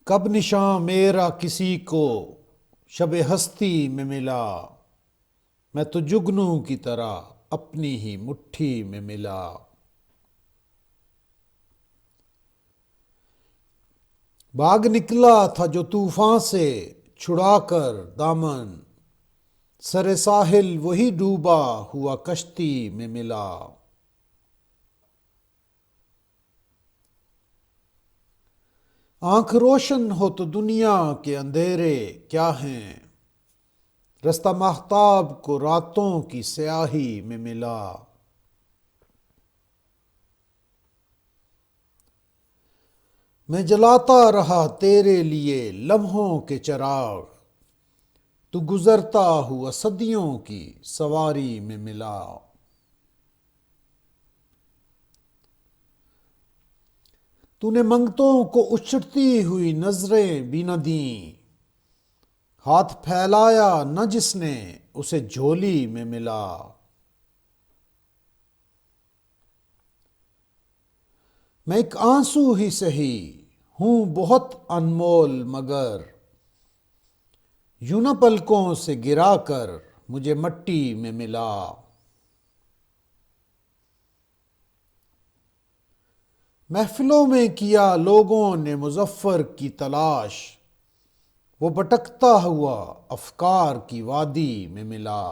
کب نشاں میرا کسی کو شب ہستی میں ملا، میں تو جگنوں کی طرح اپنی ہی مٹھی میں ملا۔ بھاگ نکلا تھا جو طوفان سے چھڑا کر دامن، سر ساحل وہی ڈوبا ہوا کشتی میں ملا۔ آنکھ روشن ہو تو دنیا کے اندھیرے کیا ہیں، رستہ ماہتاب کو راتوں کی سیاہی میں ملا۔ میں جلاتا رہا تیرے لیے لمحوں کے چراغ، تو گزرتا ہوا صدیوں کی سواری میں ملا۔ تو نے منگتوں کو اچھڑتی ہوئی نظریں بھی نہ دیں، ہاتھ پھیلایا نہ جس نے اسے جھولی میں ملا۔ میں ایک آنسو ہی سہی ہوں بہت انمول، مگر یوں نہ پلکوں سے گرا کر مجھے مٹی میں ملا۔ محفلوں میں کیا لوگوں نے مظفر کی تلاش، وہ بھٹکتا ہوا افکار کی وادی میں ملا۔